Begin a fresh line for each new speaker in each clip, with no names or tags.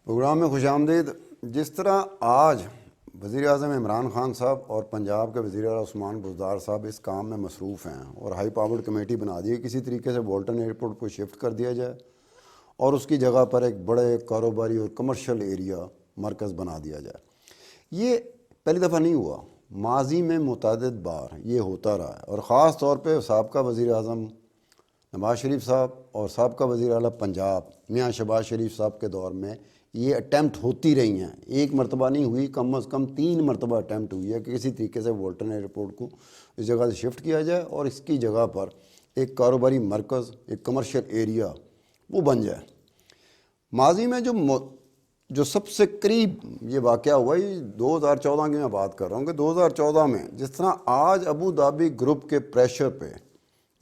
Programme میں خوش آمدید۔ جس طرح آج وزیر اعظم عمران خان صاحب اور پنجاب کے وزیر اعلیٰ عثمان بزدار صاحب اس کام میں مصروف ہیں اور ہائی پاورڈ کمیٹی بنا دی ہے کسی طریقے سے بولٹن ایئرپورٹ کو شفٹ کر دیا جائے اور اس کی جگہ پر ایک بڑے کاروباری اور کمرشل ایریا مرکز بنا دیا جائے۔ یہ پہلی دفعہ نہیں ہوا، ماضی میں متعدد بار یہ ہوتا رہا ہے، اور خاص طور پہ سابقہ وزیر اعظم نواز شریف صاحب اور سابقہ وزیر اعلیٰ پنجاب میاں شہباز شریف صاحب کے دور میں یہ اٹیمپٹ ہوتی رہی ہیں۔ ایک مرتبہ نہیں ہوئی، کم از کم 3 مرتبہ اٹیمپٹ ہوئی ہے کہ کسی طریقے سے بولٹن ایئرپورٹ کو اس جگہ سے شفٹ کیا جائے اور اس کی جگہ پر ایک کاروباری مرکز، ایک کمرشل ایریا وہ بن جائے۔ ماضی میں جو سب سے قریب یہ واقعہ ہوا، یہ 2014 کی میں بات کر رہا ہوں کہ 2014 میں جس طرح آج ابو دھابی گروپ کے پریشر پہ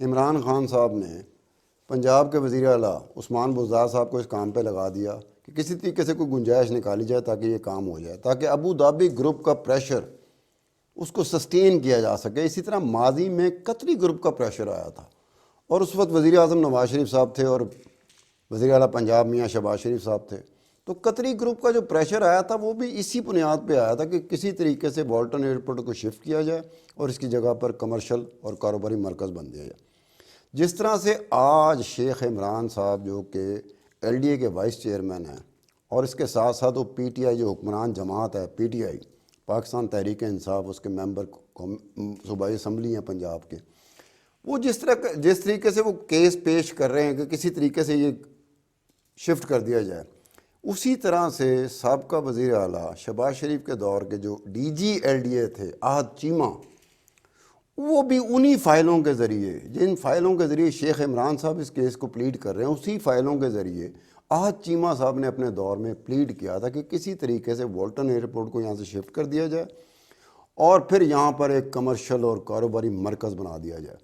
عمران خان صاحب نے پنجاب کے وزیر اعلیٰ عثمان بزدار صاحب کو اس کام پہ لگا دیا کہ کسی طریقے سے کوئی گنجائش نکالی جائے تاکہ یہ کام ہو جائے، تاکہ ابو دھابی گروپ کا پریشر اس کو سسٹین کیا جا سکے۔ اسی طرح ماضی میں قطری گروپ کا پریشر آیا تھا اور اس وقت وزیر اعظم نواز شریف صاحب تھے اور وزیر اعلیٰ پنجاب میاں شہباز شریف صاحب تھے۔ تو قطری گروپ کا جو پریشر آیا تھا وہ بھی اسی بنیاد پہ آیا تھا کہ کسی طریقے سے بولٹن ایئرپورٹ کو شفٹ کیا جائے اور اس کی جگہ پر کمرشل اور کاروباری مرکز بن دیا جائے۔ جس طرح سے آج شیخ عمران صاحب جو کہ ایل ڈی اے کے وائس چیئرمین ہیں اور اس کے ساتھ ساتھ وہ پی ٹی آئی جو حکمران جماعت ہے، P T I Pakistan Tehreek Insaf, اس کے ممبر صوبائی اسمبلی ہیں پنجاب کے، وہ جس طریقے سے وہ کیس پیش کر رہے ہیں کہ کسی طریقے سے یہ شفٹ کر دیا جائے، اسی طرح سے سابقہ وزیر اعلیٰ شہباز شریف کے دور کے جو D G L D A تھے احد چیمہ، وہ بھی انہی فائلوں کے ذریعے، جن فائلوں کے ذریعے شیخ عمران صاحب اس کیس کو پلیڈ کر رہے ہیں، اسی فائلوں کے ذریعے احد چیمہ صاحب نے اپنے دور میں پلیڈ کیا تھا کہ کسی طریقے سے بولٹن ایئرپورٹ کو یہاں سے شفٹ کر دیا جائے اور پھر یہاں پر ایک کمرشل اور کاروباری مرکز بنا دیا جائے۔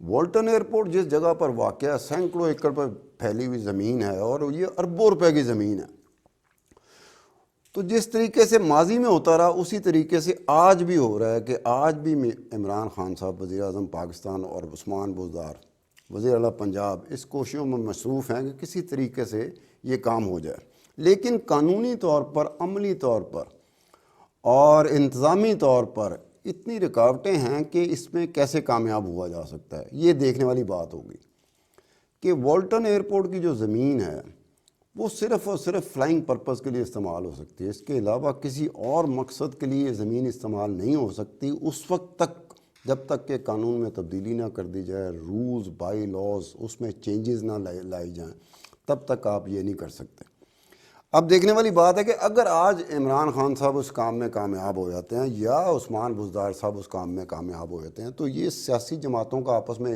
بولٹن ایئرپورٹ جس جگہ پر واقع ہے، سینکڑوں ایکڑ پر پھیلی ہوئی زمین ہے اور یہ اربوں روپے کی زمین ہے۔ تو جس طریقے سے ماضی میں ہوتا رہا اسی طریقے سے آج بھی ہو رہا ہے کہ آج بھی عمران خان صاحب وزیر اعظم پاکستان اور عثمان بزدار وزیر اعلیٰ پنجاب اس کوششوں میں مصروف ہیں کہ کسی طریقے سے یہ کام ہو جائے، لیکن قانونی طور پر، عملی طور پر اور انتظامی طور پر اتنی رکاوٹیں ہیں کہ اس میں کیسے کامیاب ہوا جا سکتا ہے۔ یہ دیکھنے والی بات ہوگی کہ بولٹن ایئرپورٹ کی جو زمین ہے وہ صرف اور صرف فلائنگ پرپز کے لیے استعمال ہو سکتی ہے، اس کے علاوہ کسی اور مقصد کے لیے زمین استعمال نہیں ہو سکتی اس وقت تک جب تک کہ قانون میں تبدیلی نہ کر دی جائے، رولز بائی لاز اس میں چینجز نہ لائی جائیں، تب تک آپ یہ نہیں کر سکتے۔ اب دیکھنے والی بات ہے کہ اگر آج عمران خان صاحب اس کام میں کامیاب ہو جاتے ہیں یا عثمان بزدار صاحب اس کام میں کامیاب ہو جاتے ہیں تو یہ سیاسی جماعتوں کا آپس میں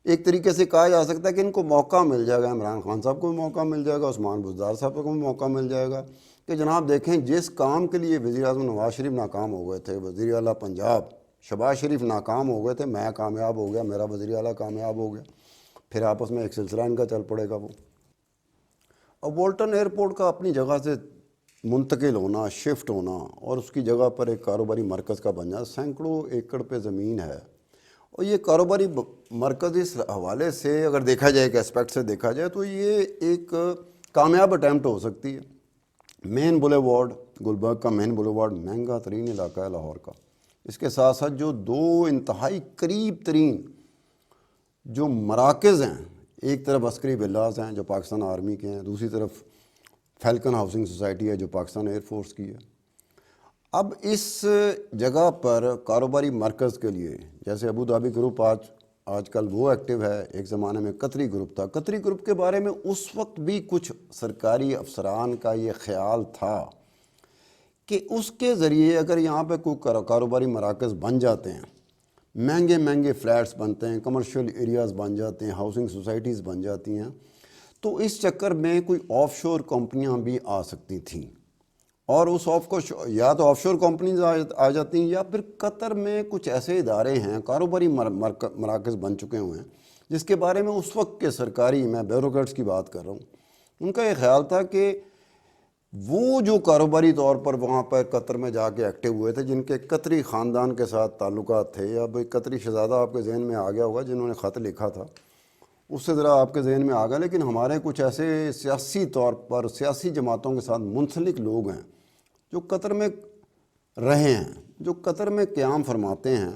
ایک طریقے سے کہا جا سکتا ہے کہ ان کو موقع مل جائے گا، عمران خان صاحب کو بھی موقع مل جائے گا، عثمان بزدار صاحب کو بھی موقع مل جائے گا کہ جناب دیکھیں جس کام کے لیے وزیر اعظم نواز شریف ناکام ہو گئے تھے، وزیر اعلیٰ پنجاب شہباز شریف ناکام ہو گئے تھے، میں کامیاب ہو گیا، میرا وزیر اعلیٰ کامیاب ہو گیا، پھر آپس میں ایک سلسلہ ان کا چل پڑے گا۔ وہ اور بولٹن ایئرپورٹ کا اپنی جگہ سے منتقل ہونا، شفٹ ہونا اور اس کی جگہ پر ایک کاروباری مرکز کا بن جانا، سینکڑوں ایکڑ پہ زمین ہے، اور یہ کاروباری مرکز اس حوالے سے اگر دیکھا جائے، ایک اسپیکٹ سے دیکھا جائے تو یہ ایک کامیاب اٹیمپٹ ہو سکتی ہے۔ مین بولے وارڈ، گلبرگ کا مین بولے وارڈ مہنگا ترین علاقہ ہے لاہور کا، اس کے ساتھ ساتھ جو 2 انتہائی قریب ترین جو مراکز ہیں، ایک طرف عسکری ولاز ہیں جو پاکستان آرمی کے ہیں، دوسری طرف فیلکن ہاؤسنگ سوسائٹی ہے جو پاکستان ایئر فورس کی ہے۔ اب اس جگہ پر کاروباری مرکز کے لیے جیسے ابو دھابی گروپ آج کل وہ ایکٹیو ہے، ایک زمانے میں قطری گروپ تھا، قطری گروپ کے بارے میں اس وقت بھی کچھ سرکاری افسران کا یہ خیال تھا کہ اس کے ذریعے اگر یہاں پہ کوئی کاروباری مراکز بن جاتے ہیں، مہنگے فلیٹس بنتے ہیں، کمرشل ایریاز بن جاتے ہیں، ہاؤسنگ سوسائٹیز بن جاتی ہیں، تو اس چکر میں کوئی آف شور کمپنیاں بھی آ سکتی تھیں، اور اس یا تو آف شور کمپنیز آ جاتی ہیں یا پھر قطر میں کچھ ایسے ادارے ہیں، کاروباری مراکز بن چکے ہوئے ہیں جس کے بارے میں اس وقت کے سرکاری، میں بیوروکریٹس کی بات کر رہا ہوں، ان کا یہ خیال تھا کہ وہ جو کاروباری طور پر وہاں پر قطر میں جا کے ایکٹیو ہوئے تھے، جن کے قطری خاندان کے ساتھ تعلقات تھے، اب قطری شہزادہ آپ کے ذہن میں آ گیا ہوگا جنہوں نے خط لکھا تھا، اس سے ذرا آپ کے ذہن میں آ گیا، لیکن ہمارے کچھ ایسے سیاسی طور پر سیاسی جماعتوں کے ساتھ منسلک لوگ ہیں جو قطر میں رہے ہیں، جو قطر میں قیام فرماتے ہیں،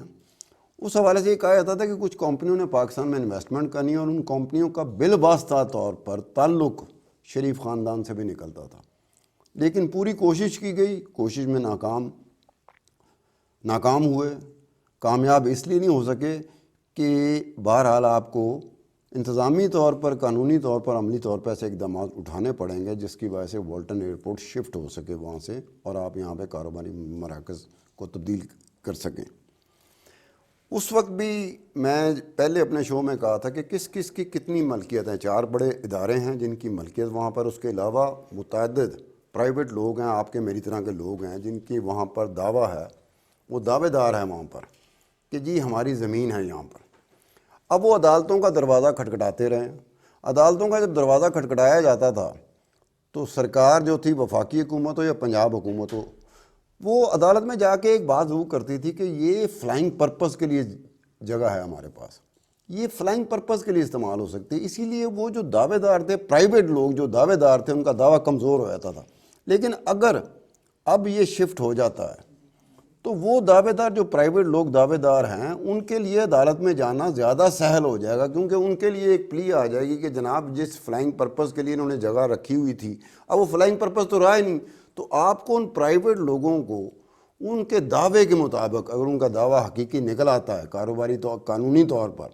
اس حوالے سے یہ کہا جاتا تھا کہ کچھ کمپنیوں نے پاکستان میں انویسٹمنٹ کرنی ہے اور ان کمپنیوں کا بالواسطہ طور پر تعلق شریف خاندان سے بھی نکلتا تھا، لیکن پوری کوشش کی گئی، کوشش میں ناکام ہوئے۔ کامیاب اس لیے نہیں ہو سکے کہ بہرحال آپ کو انتظامی طور پر، قانونی طور پر، عملی طور پر ایسے اقدامات اٹھانے پڑیں گے جس کی وجہ سے والٹن ایئرپورٹ شفٹ ہو سکے وہاں سے، اور آپ یہاں پہ کاروباری مراکز کو تبدیل کر سکیں۔ اس وقت بھی میں پہلے اپنے شو میں کہا تھا کہ کس کس کی کتنی ملکیت ہیں۔ 4 بڑے ادارے ہیں جن کی ملکیت وہاں پر، اس کے علاوہ متعدد پرائیویٹ لوگ ہیں، آپ کے میری طرح کے لوگ ہیں جن کی وہاں پر دعویٰ ہے، وہ دعوے دار ہیں وہاں پر کہ جی ہماری زمین ہے یہاں پر۔ اب وہ عدالتوں کا دروازہ کھٹکھٹاتے رہے۔ عدالتوں کا جب دروازہ کھٹکھٹایا جاتا تھا تو سرکار جو تھی، وفاقی حکومت ہو یا پنجاب حکومت ہو، وہ عدالت میں جا کے ایک بات ضرور کرتی تھی کہ یہ فلائنگ پرپس کے لیے جگہ ہے ہمارے پاس، یہ فلائنگ پرپس کے لیے استعمال ہو سکتی ہے۔ اسی لیے وہ جو دعوے دار تھے، پرائیویٹ لوگ جو دعوے دار تھے، ان کا دعویٰ کمزور ہو جاتا تھا۔ لیکن اگر اب یہ شفٹ ہو جاتا ہے تو وہ دعوے دار جو پرائیویٹ لوگ دعوے دار ہیں، ان کے لیے عدالت میں جانا زیادہ سہل ہو جائے گا، کیونکہ ان کے لیے ایک پلی آ جائے گی کہ جناب جس فلائنگ پرپس کے لیے انہوں نے جگہ رکھی ہوئی تھی، اب وہ فلائنگ پرپس تو رہا ہی نہیں، تو آپ کو ان پرائیویٹ لوگوں کو ان کے دعوے کے مطابق، اگر ان کا دعویٰ حقیقی نکل آتا ہے کاروباری قانونی طور پر،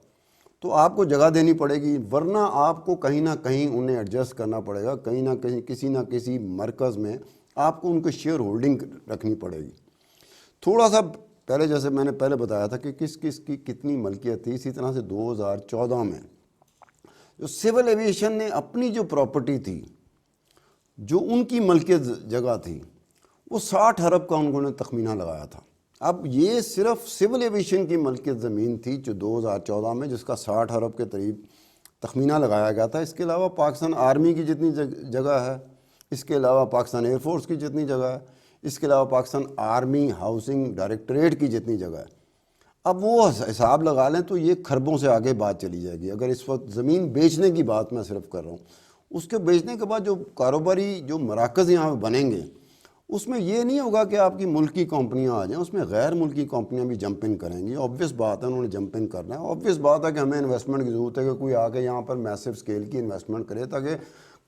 تو آپ کو جگہ دینی پڑے گی، ورنہ آپ کو کہیں نہ کہیں انہیں ایڈجسٹ کرنا پڑے گا، کہیں نہ کہیں کسی نہ کسی مرکز میں آپ کو ان کو شیئر ہولڈنگ رکھنی پڑے گی۔ تھوڑا سا پہلے، جیسے میں نے پہلے بتایا تھا کہ کس کس کی کتنی ملکیت تھی، اسی طرح سے 2014 میں جو سول ایویشن نے اپنی جو پراپرٹی تھی، جو ان کی ملکیت جگہ تھی، وہ 60 ارب کا انہوں نے تخمینہ لگایا تھا۔ اب یہ صرف سول ایویشن کی ملکیت زمین تھی جو 2014 میں، جس کا 60 ارب کے قریب تخمینہ لگایا گیا تھا۔ اس کے علاوہ پاکستان آرمی کی جتنی جگہ ہے، اس کے علاوہ پاکستان ایئر فورس کی جتنی جگہ ہے، اس کے علاوہ پاکستان آرمی ہاؤسنگ ڈائریکٹریٹ کی جتنی جگہ ہے، اب وہ حساب لگا لیں تو یہ کھربوں سے آگے بات چلی جائے گی۔ اگر اس وقت زمین بیچنے کی بات میں صرف کر رہا ہوں، اس کے بیچنے کے بعد جو کاروباری جو مراکز یہاں بنیں گے، اس میں یہ نہیں ہوگا کہ آپ کی ملکی کمپنیاں آ جائیں، اس میں غیر ملکی کمپنیاں بھی جمپ ان کریں گی۔ آبویس بات ہے، انہوں نے جمپ ان کرنا ہے۔ آبویس بات ہے کہ ہمیں انویسٹمنٹ کی ضرورت ہے کہ کوئی آ کے یہاں پر میسو اسکیل کی انویسٹمنٹ کرے، تاکہ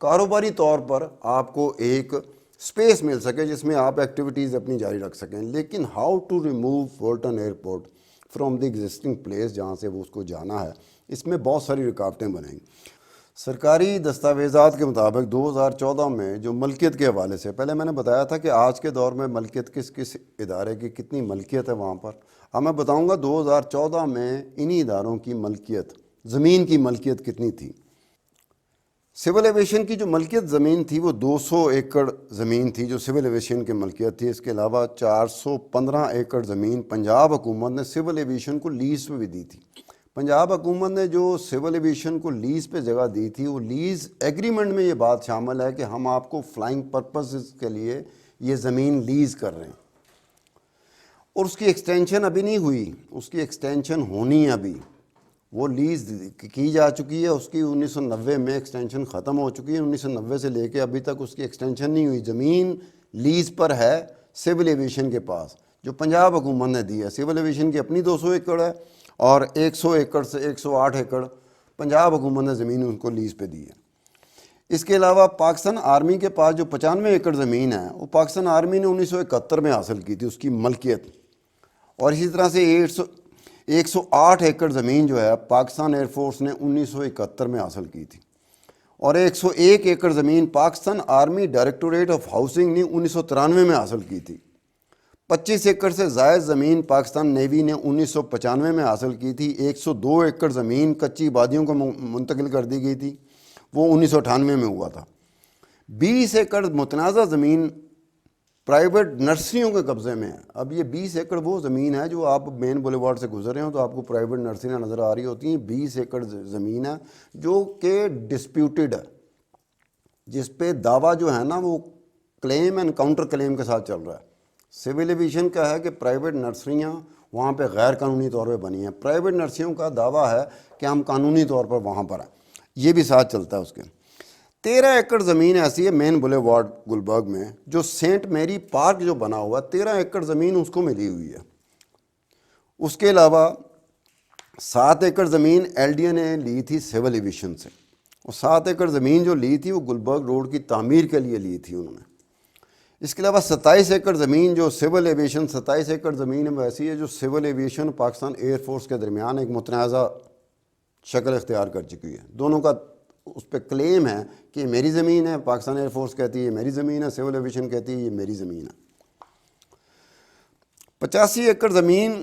کاروباری طور پر آپ کو ایک اسپیس مل سکے جس میں آپ ایکٹیویٹیز اپنی جاری رکھ سکیں۔ لیکن how to remove Walton airport from the existing place جہاں سے وہ اس کو جانا ہے، اس میں بہت ساری رکاوٹیں بنیں گی۔ سرکاری دستاویزات کے مطابق 2014 میں جو ملکیت کے حوالے سے، پہلے میں نے بتایا تھا کہ آج کے دور میں ملکیت کس کس ادارے کی کتنی ملکیت ہے وہاں پر، اب میں بتاؤں گا 2014 میں انہی اداروں کی ملکیت، زمین کی ملکیت کتنی تھی۔ سول ایویشن کی جو ملکیت زمین تھی وہ 200 ایکڑ زمین تھی جو سول ایویشن کی ملکیت تھی۔ اس کے علاوہ 415 ایکڑ زمین پنجاب حکومت نے سول ایویشن کو لیز پہ بھی دی تھی۔ پنجاب حکومت نے جو سول ایویشن کو لیز پہ جگہ دی تھی، وہ لیز ایگریمنٹ میں یہ بات شامل ہے کہ ہم آپ کو فلائنگ پرپسز کے لیے یہ زمین لیز کر رہے ہیں، اور اس کی ایکسٹینشن ابھی نہیں ہوئی، اس کی ایکسٹینشن ہونی ہے ابھی۔ وہ لیز کی جا چکی ہے، اس کی 1990 میں ایکسٹینشن ختم ہو چکی ہے، 1990 سے لے کے ابھی تک اس کی ایکسٹینشن نہیں ہوئی۔ زمین لیز پر ہے سول ایویشن کے پاس، جو پنجاب حکومت نے دی ہے۔ سول ایویشن کی اپنی 200 ایکڑ ہے، اور 100 ایکڑ سے 108 ایکڑ پنجاب حکومت نے زمین ان کو لیز پہ دی ہے۔ اس کے علاوہ پاکستان آرمی کے پاس جو 95 ایکڑ زمین ہے، وہ پاکستان آرمی نے 1971 میں حاصل کی تھی، اس کی ملکیت۔ اور اسی طرح سے 108 ایکڑ زمین جو ہے پاکستان ایئر فورس نے 1971 میں حاصل کی تھی، اور 101 ایکڑ زمین Pakistan army directorate of housing نے 1993 میں حاصل کی تھی۔ 25 ایکڑ سے زائد زمین پاکستان نیوی نے 1995 میں حاصل کی تھی۔ 102 ایکڑ زمین کچی آبادیوں کو منتقل کر دی گئی تھی، وہ 1998 میں ہوا تھا۔ 20 ایکڑ متنازع زمین پرائیویٹ نرسریوں کے قبضے میں ہے۔ اب یہ 20 ایکڑ وہ زمین ہے، جو آپ مین بولی وارڈ سے گزر رہے ہوں تو آپ کو پرائیویٹ نرسریاں نظر آ رہی ہوتی ہیں۔ 20 ایکڑ زمین ہے جو کہ ڈسپیوٹڈ ہے، جس پہ دعویٰ جو ہے نا وہ کلیم اینڈ کاؤنٹر کلیم کے ساتھ چل رہا ہے۔ سول ایویشن کا ہے کہ پرائیویٹ نرسریاں وہاں پہ غیر قانونی طور پہ بنی ہیں، پرائیویٹ نرسریوں کا دعویٰ ہے کہ ہم قانونی طور پر وہاں پر ہیں۔ یہ بھی ساتھ چلتا ہے اس کے. 13 ایکڑ زمین ایسی ہے مین بلے وارڈ گلبرگ میں جو سینٹ میری پارک جو بنا ہوا 13 ایکڑ زمین اس کو ملی ہوئی ہے. اس کے علاوہ 7 ایکڑ زمین ایل ڈی اے نے لی تھی سول ایویشن سے. اور 7 ایکڑ زمین جو لی تھی وہ گلبرگ روڈ کی تعمیر کے لیے لی تھی انہوں نے. اس کے علاوہ 27 ایکڑ زمین جو سول ایویشن 27 ایکڑ زمین ایسی ہے جو civil aviation Pakistan air force کے درمیان ایک متنازع شکل اختیار کر چکی ہے. دونوں کا اس پہ کلیم ہے کہ یہ میری زمین ہے، پاکستان ایئر فورس کہتی ہے یہ میری زمین ہے، سول ایویشن کہتی ہے یہ میری زمین ہے. 85 ایکڑ زمین.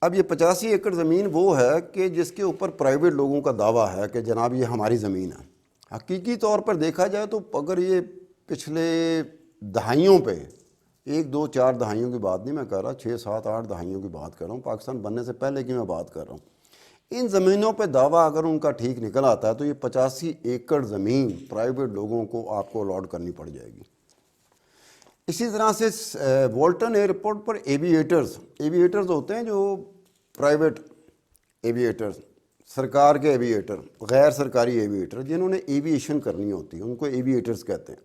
اب یہ 85 ایکڑ زمین وہ ہے کہ جس کے اوپر پرائیویٹ لوگوں کا دعویٰ ہے کہ جناب یہ ہماری زمین ہے. حقیقی طور پر دیکھا جائے تو اگر یہ پچھلے دہائیوں پہ 1 2 4 دہائیوں کی بات نہیں میں کر رہا، 6 7 8 دہائیوں کی بات کر رہا ہوں، پاکستان بننے سے پہلے کی میں بات کر رہا ہوں. ان زمینوں پہ دعویٰ اگر ان کا ٹھیک نکل آتا ہے تو یہ 85 ایکڑ زمین پرائیویٹ لوگوں کو آپ کو الاٹ کرنی پڑ جائے گی. اسی طرح سے والٹن ایئرپورٹ پر ایویٹرز ہوتے ہیں جو پرائیویٹ ایویٹرز، سرکار کے ایویٹر، غیر سرکاری ایویٹر جنہوں نے ایویشن کرنی ہوتی ہے ان کو ایویٹرز کہتے ہیں.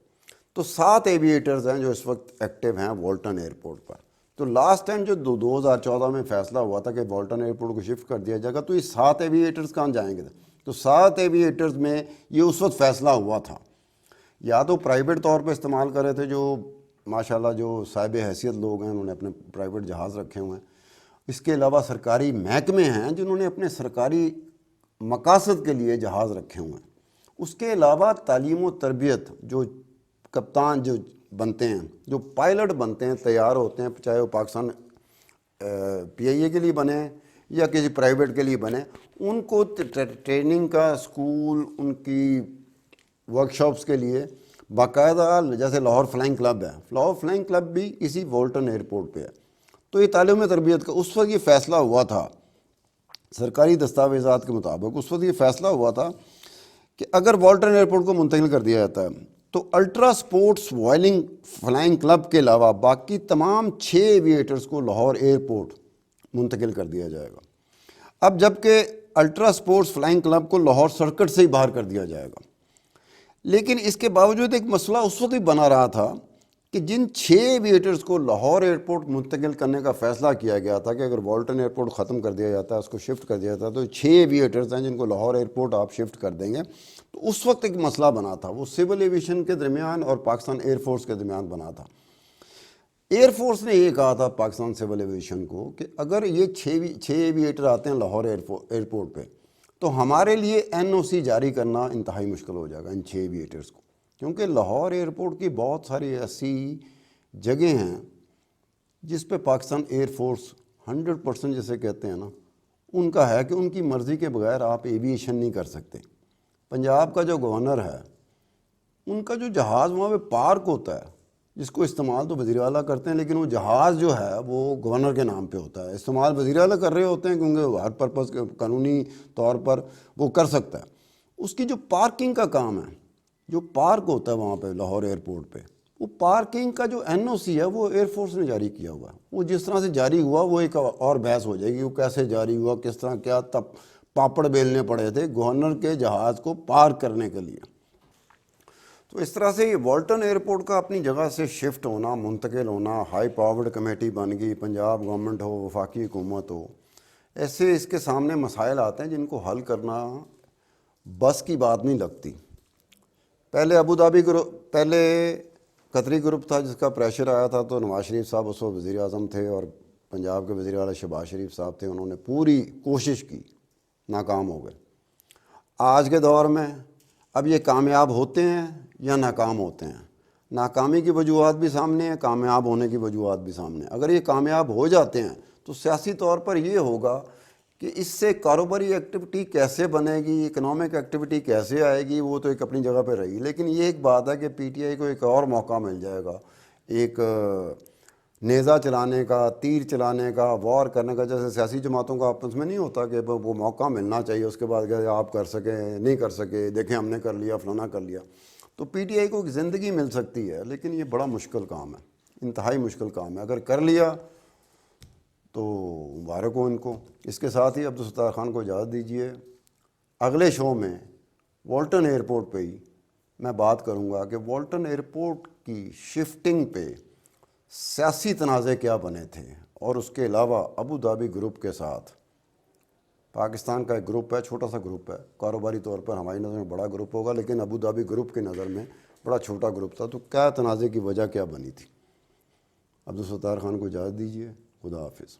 تو 7 ایویٹرز ہیں جو اس وقت ایکٹیو ہیں والٹن ایئرپورٹ پر. تو لاسٹ ٹائم جو 2014 میں فیصلہ ہوا تھا کہ والٹن ایئرپورٹ کو شفٹ کر دیا جائے گا تو یہ 7 ایویٹرز کہاں جائیں گے؟ تو 7 ایویٹرز میں یہ اس وقت فیصلہ ہوا تھا یا تو پرائیویٹ طور پہ استعمال کر رہے تھے جو ماشاءاللہ جو صاحب حیثیت لوگ ہیں انہوں نے اپنے پرائیویٹ جہاز رکھے ہوئے ہیں. اس کے علاوہ سرکاری محکمے ہیں جنہوں نے اپنے سرکاری مقاصد کے لیے جہاز رکھے ہوئے ہیں. اس کے علاوہ تعلیم و تربیت جو کپتان جو بنتے ہیں، جو پائلٹ بنتے ہیں، تیار ہوتے ہیں، چاہے وہ پاکستان پی آئی اے کے لیے بنے یا کسی پرائیویٹ کے لیے بنے، ان کو ٹریننگ کا اسکول، ان کی ورکشاپس کے لیے باقاعدہ جیسے لاہور فلائنگ کلب ہے، لاہور فلائنگ کلب بھی اسی والٹن ایئرپورٹ پہ ہے. تو یہ تعلیم و تربیت کا اس وقت یہ فیصلہ ہوا تھا سرکاری دستاویزات کے مطابق، اس وقت یہ فیصلہ ہوا تھا کہ اگر والٹن ایئرپورٹ کو منتقل کر دیا جاتا ہے تو الٹرا سپورٹس وائلنگ فلائنگ کلب کے علاوہ باقی تمام 6 ایویٹرز کو لاہور ایئرپورٹ منتقل کر دیا جائے گا. اب جبکہ الٹرا سپورٹس فلائنگ کلب کو لاہور سرکٹ سے ہی باہر کر دیا جائے گا. لیکن اس کے باوجود ایک مسئلہ اس وقت بھی بنا رہا تھا کہ جن 6 ایویٹرز کو لاہور ایئرپورٹ منتقل کرنے کا فیصلہ کیا گیا تھا کہ اگر والٹن ایئرپورٹ ختم کر دیا جاتا ہے، اس کو شفٹ کر دیا جاتا ہے، تو 6 ایویٹرز ہیں جن کو لاہور ایئرپورٹ آپ شفٹ کر دیں گے. تو اس وقت ایک مسئلہ بنا تھا، وہ سول ایویشن کے درمیان اور پاکستان ایئر فورس کے درمیان بنا تھا. ایئر فورس نے یہ کہا تھا پاکستان سول ایویشن کو کہ اگر یہ 6 ایویٹر آتے ہیں لاہور ایئرپورٹ پہ تو ہمارے لیے این او سی جاری کرنا انتہائی مشکل ہو جائے گا ان 6 ایویٹرز کو، کیونکہ لاہور ایئرپورٹ کی بہت ساری ایسی جگہیں ہیں جس پہ پاکستان ایئر فورس 100% جسے کہتے ہیں نا، ان کا ہے کہ ان کی مرضی کے بغیر آپ ایویشن نہیں کر سکتے. پنجاب کا جو گورنر ہے ان کا جو جہاز وہاں پہ پارک ہوتا ہے جس کو استعمال تو وزیر اعلیٰ کرتے ہیں، لیکن وہ جہاز جو ہے وہ گورنر کے نام پہ ہوتا ہے. استعمال وزیر اعلیٰ کر رہے ہوتے ہیں کیونکہ ہر پرپز قانونی طور پر وہ کر سکتا ہے. اس کی جو پارکنگ کا کام ہے، جو پارک ہوتا ہے وہاں پہ لاہور ایئرپورٹ پہ، وہ پارکنگ کا جو این او سی ہے وہ ایئر فورس نے جاری کیا ہوا ہے. وہ جس طرح سے جاری ہوا وہ ایک اور بحث ہو جائے گی، وہ کیسے جاری ہوا، کس طرح کیا تب پاپڑ بیلنے پڑے تھے گورنر کے جہاز کو پارک کرنے کے لیے. تو اس طرح سے یہ والٹن ایئرپورٹ کا اپنی جگہ سے شفٹ ہونا، منتقل ہونا، ہائی پاورڈ کمیٹی بن گئی، پنجاب گورنمنٹ ہو، وفاقی حکومت ہو، ایسے اس کے سامنے مسائل آتے ہیں جن کو حل کرنا بس کی بات نہیں لگتی. پہلے ابوظہبی گروپ، پہلے قطری گروپ تھا جس کا پریشر آیا تھا تو نواز شریف صاحب اس وقت وزیر اعظم تھے اور پنجاب کے وزیر اعلیٰ شہباز شریف صاحب تھے، انہوں نے پوری کوشش کی، ناکام ہو گئے. آج کے دور میں اب یہ کامیاب ہوتے ہیں یا ناکام ہوتے ہیں؟ ناکامی کی وجوہات بھی سامنے ہیں، کامیاب ہونے کی وجوہات بھی سامنے ہیں. اگر یہ کامیاب ہو جاتے ہیں تو سیاسی طور پر یہ ہوگا کہ اس سے کاروباری ایکٹیویٹی کیسے بنے گی، اکنامک ایکٹیویٹی کیسے آئے گی، وہ تو ایک اپنی جگہ پہ رہی. لیکن یہ ایک بات ہے کہ پی ٹی آئی کو ایک اور موقع مل جائے گا، ایک نیزہ چلانے کا، تیر چلانے کا، وار کرنے کا. جیسے سیاسی جماعتوں کا آپس میں نہیں ہوتا کہ وہ موقع ملنا چاہیے، اس کے بعد کہ آپ کر سکیں نہیں کر سکے، دیکھیں ہم نے کر لیا، فلانا کر لیا. تو پی ٹی آئی کو ایک زندگی مل سکتی ہے، لیکن یہ بڑا مشکل کام ہے، انتہائی مشکل کام ہے. اگر کر لیا تو مبارک ہو ان کو. اس کے ساتھ ہی عبدالستار خان کو اجازت دیجیے، اگلے شو میں والٹن ایئرپورٹ پہ ہی میں بات کروں گا کہ والٹن ایئرپورٹ کی شفٹنگ پہ سیاسی تنازع کیا بنے تھے، اور اس کے علاوہ ابو دھابی گروپ کے ساتھ پاکستان کا ایک گروپ ہے، چھوٹا سا گروپ ہے، کاروباری طور پر ہماری نظر میں بڑا گروپ ہوگا لیکن ابو دھابی گروپ کی نظر میں بڑا چھوٹا گروپ تھا، تو کیا تنازع کی وجہ کیا بنی تھی۔ عبدالستار خان کو اجازت دیجیے، خدا حافظ۔